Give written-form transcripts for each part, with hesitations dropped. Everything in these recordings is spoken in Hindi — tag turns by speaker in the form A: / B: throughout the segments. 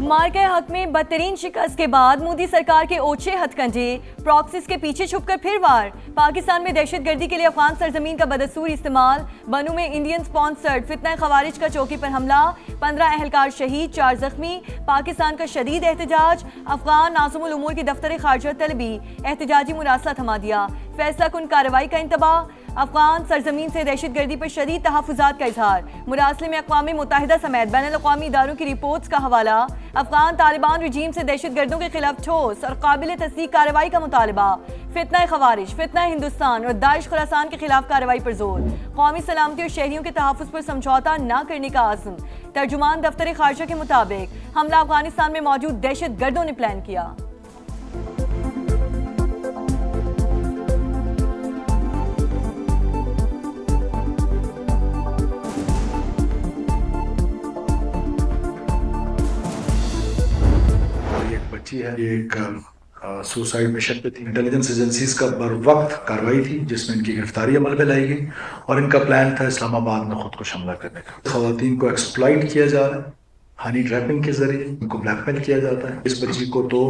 A: मार के हक में बदतरीन शिकस्त के बाद मोदी सरकार के ओछे हथकंडे, प्रॉक्सिस के पीछे छुपकर फिर वार। पाकिस्तान में दहशतगर्दी के लिए अफगान सरजमीन का बदसूर इस्तेमाल। बनू में इंडियन स्पॉन्सर्ड फितना खवारिज का चौकी पर हमला, 15 अहलकार शहीद, 4 जख्मी। पाकिस्तान का शदीद एहतजाज, अफगान नाज़िमुल उमूर की दफ्तर खारजा तलबी एहतजाजी मुरासला थमा दिया। फैसला कुन कार्रवाई का इंतबाह, अफगान सरजमीन से दहशतगर्दी पर शदीद तहफ़्फ़ुज़ात का इजहार। मुरासले में अक़वाम मुत्तहिदा समेत बैनुल अक़वामी इदारों की रिपोर्ट्स का हवाला। अफगान तालिबान रजीम से दहशतगर्दों के खिलाफ ठोस और काबिल तस्दीक कार्रवाई का मुतालबा। फितना खवारिज, फितना हिंदुस्तान और दाइश खुरासान के खिलाफ कार्रवाई पर जोर। कौमी सलामती और शहरियों के तहफ़्फ़ुज़ पर समझौता न करने का आज़म। तर्जुमान दफ्तर खारजा के मुताबिक हमला अफगानिस्तान में मौजूद दहशतगर्दों ने प्लान किया।
B: बच्ची है, ये एक सुसाइड मिशन पे थी। इंटेलिजेंस एजेंसीज का बर वक्त कार्रवाई थी जिसमें इनकी गिरफ्तारी अमल में लाई गई और इनका प्लान था इस्लामाबाद में खुद को हमला करने का। खवातीन को एक्सप्लॉइट किया जा रहा है, हनी ट्रैपिंग के जरिए इनको ब्लैकमेल किया जाता है। इस बच्ची को तो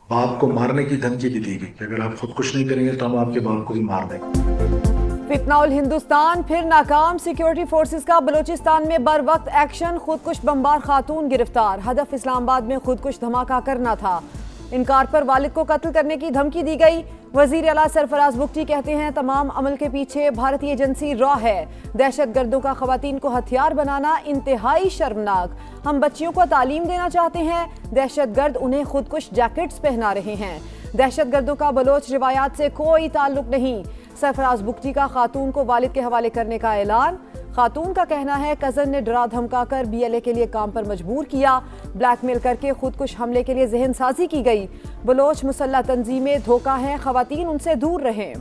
B: बाप को मारने की धमकी भी दी गई कि अगर आप खुदकुश नहीं करेंगे तो हम आपके बाप को भी मार देंगे।
C: फितनाउल हिंदुस्तान फिर नाकाम, सिक्योरिटी फोर्सेस का बलूचिस्तान में बर वक्त एक्शन। खुदकुश बमबार खातून गिरफ्तार, हदफ इस्लामाबाद में खुदकुश धमाका करना था। इनकार पर वालिद को कत्ल करने की धमकी दी गई। वजीर आला सरफराज बुगटी कहते हैं तमाम अमल के पीछे भारतीय एजेंसी रॉ है। दहशतगर्दों का खवातीन को हथियार बनाना इंतहाई शर्मनाक। हम बच्चियों को तालीम देना चाहते हैं, दहशतगर्द उन्हें खुदकुश जैकेट्स पहना रहे हैं। दहशतगर्दों का बलोच रिवायात से कोई ताल्लुक नहीं। सरफराज बुगटी का खातून को वालिद के हवाले करने का ऐलान। खातून का कहना है कजन ने डरा धमकाकर BLA के लिए काम पर मजबूर किया। ब्लैकमेल करके खुदकुश हमले के लिए जहन साजी की गई। बलोच मुसल्लह तंजीमें धोखा है, खवातीन उनसे दूर रहें।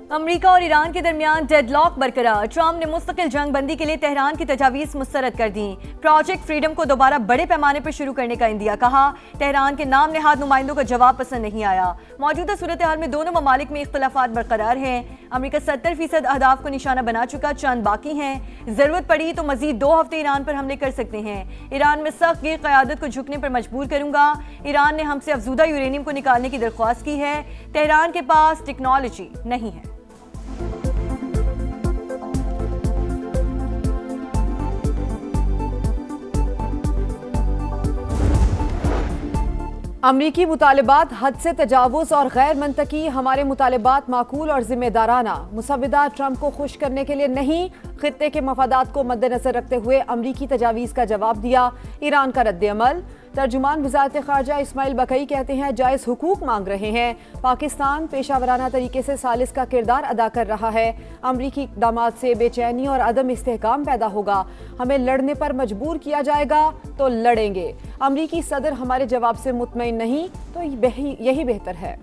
A: अमेरिका और ईरान के दरमियान डेडलॉक बरकरार। ट्रंप ने मुस्तकिल जंग बंदी के लिए तेहरान की तजावीज़ मुस्तरद कर दी। प्रोजेक्ट फ्रीडम को दोबारा बड़े पैमाने पर शुरू करने का इंदिया। कहा तेहरान के नाम नेहाद नुमाइंदों का जवाब पसंद नहीं आया। मौजूदा सूरत हाल में दोनों ममालिक में इख्तलाफात बरकरार हैं। अमेरिका 70% अहदाफ को निशाना बना चुका, चंद बाकी हैं। जरूरत पड़ी तो मजीद 2 हफ्ते ईरान पर हमले कर सकते हैं। ईरान में सख्त गिर क़यादत को झुकने पर मजबूर करूंगा। ईरान ने हमसे अफजूदा यूरेनियम को निकालने की दरख्वास्त की है। तेहरान के पास टेक्नोलॉजी नहीं है।
C: अमरीकी मुतालबात हद से तजावुज़ और गैर मंतकी, हमारे मुतालबात माकूल और जिम्मेदाराना। मुसव्विदा ट्रंप को खुश करने के लिए नहीं, खित्ते के मफादात को मद्देनजर रखते हुए अमरीकी तजावीज़ का जवाब दिया ईरान का रद्द-ए-अमल। तर्जुमान वज़ारत ख़ारजा इस्माइल बकई कहते हैं जायज़ हुकूक मांग रहे हैं। पाकिस्तान पेशावराना तरीके से सालिस का किरदार अदा कर रहा है। अमरीकी इक़दामात से बेचैनी और अदम इस्तेहकाम पैदा होगा। हमें लड़ने पर मजबूर किया जाएगा तो लड़ेंगे। अमरीकी सदर हमारे जवाब से मुतमईन नहीं तो यही बेहतर है।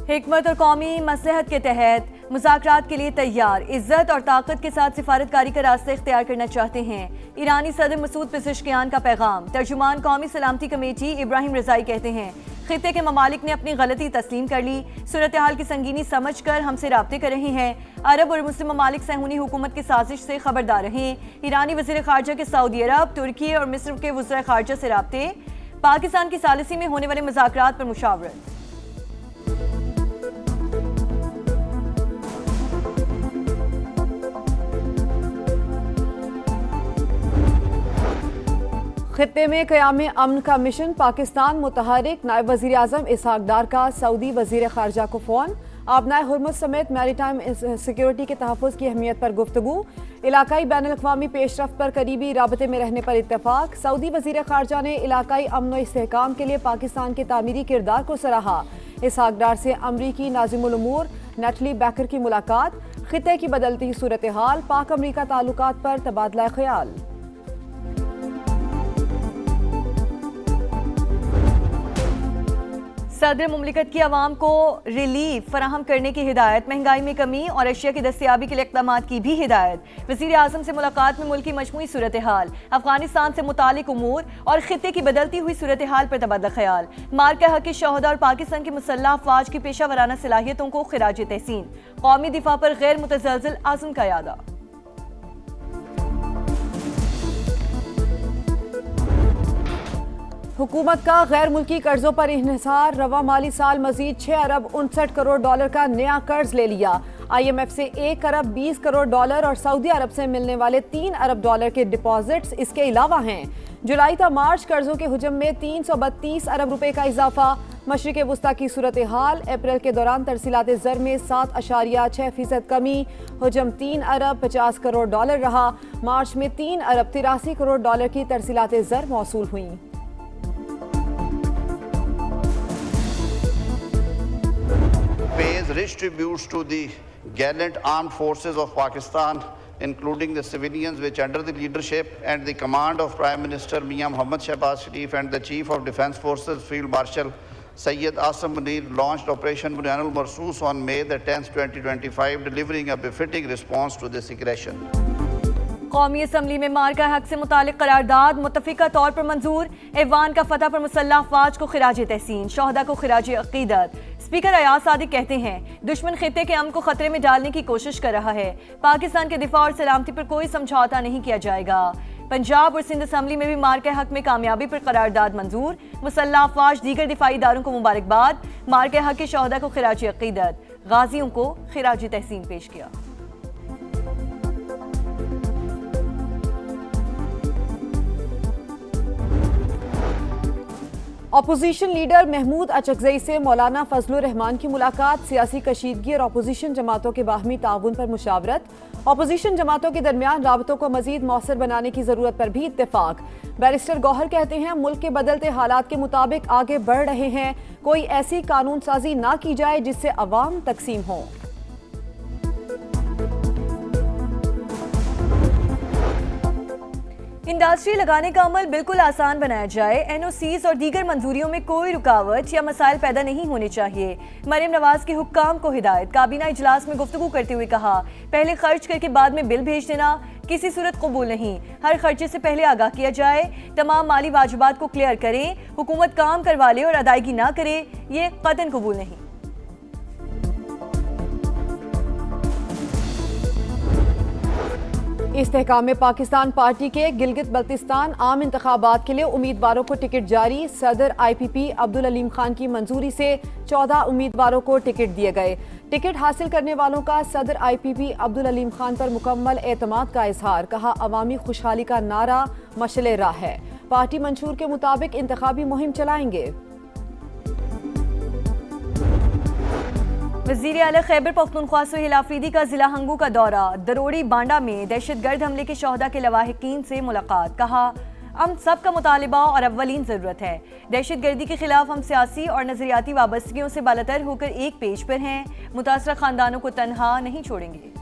A: हिकमत और कौमी मसलहत के तहत मुज़ाकरात के लिए तैयार, इज्जत और ताकत के साथ सिफारतकारी का रास्ता इख्तियार करना चाहते हैं। ईरानी सदर मसूद पेज़ेश्कियान का पैगाम। तर्जुमान कौमी सलामती कमेटी इब्राहिम रज़ाई कहते हैं खित्ते के ममालिक ने अपनी गलती तस्लीम कर ली, सूरत हाल की संगीनी समझ कर हमसे राब्ते कर रहे हैं। अरब और मुस्लिम ममालिक सहूनी हुकूमत की साजिश से खबरदार रहें। ईरानी वज़ीर ख़ारजा के सऊदी अरब, तुर्की और मिस्र के वज़ीर ख़ारजा से राब्ते। पाकिस्तान की सालिसी में होने वाले मुज़ाकरात पर मुशावरत।
C: खित्ते में क़याम अमन का मिशन, पाकिस्तान मुतहरिक। नायब वज़ीर आज़म इसहाक डार का सऊदी वज़ीर ख़ारजा को फ़ोन। आबनाए हुर्मुज़ समेत मैरीटाइम सिक्योरिटी के तहफ़्फ़ुज़ की अहमियत पर गुफ्तगू। इलाकाई बैनुल-अक़वामी पेशरफ़्त पर करीबी राबते में रहने पर इत्तेफ़ाक। सऊदी वज़ीर ख़ारजा ने इलाकाई अमन व इस्तेहकाम के लिए पाकिस्तान के तामीरी किरदार को सराहा। इसहाक डार से अमरीकी नाज़िमुल उमूर नटली बैकर की मुलाकात। खित्ते की बदलती सूरत हाल, पाक अमरीका ताल्लुकात पर तबादला ख्याल।
A: सदर मुमलिकत की आवाम को रिलीफ फराहम करने की हिदायत, महंगाई में कमी और अशिया की दस्तयाबी के लिए इक़दामात की भी हिदायत। वज़ीर आज़म से मुलाकात में मुल्क की मजमूई सूरत हाल, अफगानिस्तान से मुतालिक उमूर और खित्ते की बदलती हुई सूरत हाल पर तबादला ख्याल। मार्का हक़ के शहदा और पाकिस्तान की मुसल्लह अफ़वाज की पेशा वराना सलाहियतों को खिराज तहसीन। कौमी दिफा पर गैर मुतज़लज़ल आज़म का यादा।
C: हुकूमत का गैर मुल्की कर्जों पर इन्हिसार, रवा माली साल मजीद 6 अरब 59 करोड़ डॉलर का नया कर्ज ले लिया। IMF से 1 अरब 20 करोड़ डॉलर और सऊदी अरब से मिलने वाले 3 अरब डॉलर के डिपॉजिट्स इसके अलावा हैं। जुलाई था मार्च कर्जों के हुजम में 332 अरब रुपए का इजाफा। मशरिक वुस्ता की सूरत हाल, अप्रैल के दौरान तरसीलात ज़र में 7.6% कमी, हुजम 3 अरब 50 करोड़ डॉलर रहा। मार्च में 3 अरब 83 करोड़ डॉलर की तरसीलात ज़र मौसूल हुई।
D: pays rich tributes to the gallant armed forces of Pakistan, including the civilians which under the leadership and the command of Prime Minister Mian Mohammad Shehbaz Sharif and the Chief of Defence Forces Field Marshal Syed Asim Munir launched Operation Bunyanul Marsus on May the 10th, 2025, delivering a befitting response to this aggression.
A: कौमी असम्बली में मार्का हक से मुतालिक करारदाद मुतफिका तौर पर मंजूर। ऐवान का फतह पर मुसल्लह अफवाज को खिराज तहसीन, शहदा को खिराज अकीदत। स्पीकर अयाज सादिक कहते हैं दुश्मन खित्ते के अमन को खतरे में डालने की कोशिश कर रहा है। पाकिस्तान के दिफा और सलामती पर कोई समझौता नहीं किया जाएगा। पंजाब और सिंध असम्बली में भी मार्का हक में कामयाबी पर करारदाद मंजूर। मुसल्लह अफवाज दीगर दिफाई इदारों को मुबारकबाद। मार्का हक के शहदा को खिराज अकीदत, गाजियों को खिराज तहसीन पेश किया।
C: अपोजिशन लीडर महमूद अचकजई से मौलाना फजलुर रहमान की मुलाकात, सियासी कशीदगी और अपोजिशन जमातों के बाहमी ताउन पर मुशावरत। अपोजिशन जमातों के दरमियान राबतों को मजीद मौसर बनाने की जरूरत पर भी इत्तेफाक। बैरिस्टर गौहर कहते हैं मुल्क के बदलते हालात के मुताबिक आगे बढ़ रहे हैं, कोई ऐसी कानून साजी ना की जाए जिससे अवाम तकसीम हो।
A: इंडस्ट्री लगाने का अमल बिल्कुल आसान बनाया जाए। NOCs और दीगर मंजूरियों में कोई रुकावट या मसाइल पैदा नहीं होने चाहिए। मरियम नवाज के हुक्काम को हिदायत। काबीना इजलास में गुफ्तगू करते हुए कहा, पहले खर्च करके बाद में बिल भेज देना किसी सूरत कबूल नहीं। हर खर्चे से पहले आगाह किया जाए। तमाम माली वाजिबात को क्लियर करें। हुकूमत काम करवा ले और अदायगी ना करे, ये कतन कबूल नहीं।
C: इस्तेहकाम पाकिस्तान पार्टी के गिलगित बल्तिस्तान आम इंतखाबात के लिए उम्मीदवारों को टिकट जारी। सदर IPP अब्दुल अलीम खान की मंजूरी से 14 उम्मीदवारों को टिकट दिए गए। टिकट हासिल करने वालों का सदर IPP अब्दुल अलीम खान पर मुकम्मल एतमाद का इजहार। कहा, अवामी खुशहाली का नारा मशले राह है। पार्टी मंशूर के मुताबिक इंतखाबी मुहिम चलाएंगे।
A: वज़ीर आला खैबर पख्तूनख्वा सुहेल आफरीदी का जिला हंगू का दौरा। दरोड़ी बांडा में दहशतगर्द हमले के शहदा के लवाहिकीन से मुलाकात। कहा, हम सब का मुतालिबा और अव्वलीन ज़रूरत है। दहशतगर्दी के खिलाफ हम सियासी और नज़रियाती वाबस्तगियों से बालातर होकर एक पेज पर हैं। मुतासरा खानदानों को तनहा नहीं छोड़ेंगे।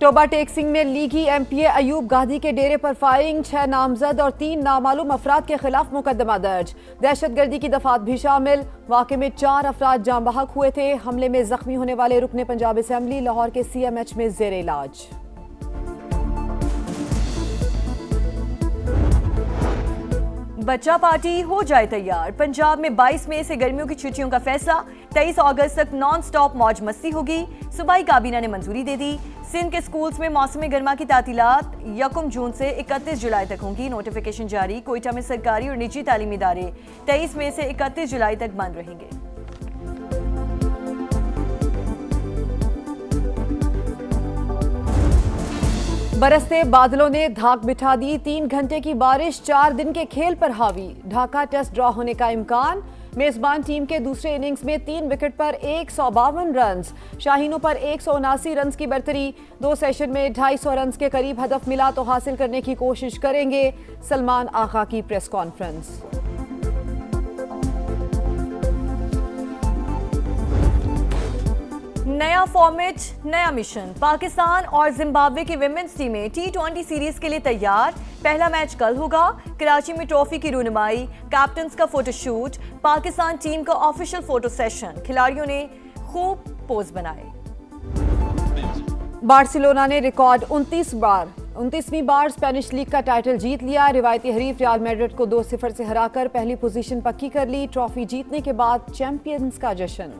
C: टोबा टेक्सिंग में लीगी MPA अयूब गादी के डेरे पर फायरिंग, 6 नामजद और 3 नामालूम अफराद के खिलाफ मुकदमा दर्ज। दहशतगर्दी की दफात भी शामिल। वाक़े में 4 अफराद जाँ बहक हुए थे। हमले में जख्मी होने वाले रुकने पंजाब असेंबली लाहौर के CMH में जेर इलाज।
A: बच्चा पार्टी हो जाए तैयार। पंजाब में 22 मई से गर्मियों की छुट्टियों का फैसला। 23 अगस्त तक नॉन स्टॉप मौज मस्ती होगी। सूबाई काबीना ने मंजूरी दे दी। सिंध के स्कूल्स में मौसम गर्मा की तातीलात 1 जून से 31 जुलाई तक होंगी। नोटिफिकेशन जारी। कोयटा में सरकारी और निजी तालीमी इदारे 23 मई से 31 जुलाई तक बंद रहेंगे।
C: बरसते बादलों ने धाक बिठा दी। 3 घंटे की बारिश 4 दिन के खेल पर हावी। ढाका टेस्ट ड्रॉ होने का इम्कान। मेजबान टीम के दूसरे इनिंग्स में 3 विकेट पर 152 रन। शाहीनों पर 179 रन की बरतरी। 2 सेशन में 250 रन के करीब हदफ मिला तो हासिल करने की कोशिश करेंगे। सलमान आगा की प्रेस कॉन्फ्रेंस।
A: नया फॉर्मेट, नया मिशन। पाकिस्तान और जिम्बाब्वे की विमेंस टीमें T20 सीरीज के लिए तैयार। पहला मैच कल होगा। कराची में ट्रॉफी की रूनुमाई, कैप्टन्स का फोटोशूट, पाकिस्तान टीम का ऑफिशियल फोटो सेशन। खिलाड़ियों ने खूब पोज बनाए।
C: बार्सिलोना ने रिकॉर्ड 29वीं बार स्पेनिश लीग का टाइटल जीत लिया। रिवायती हरीफ रियल मैड्रिड को 2-0 से हराकर पहली पोजीशन पक्की कर ली। ट्रॉफी जीतने के बाद चैंपियंस का जश्न।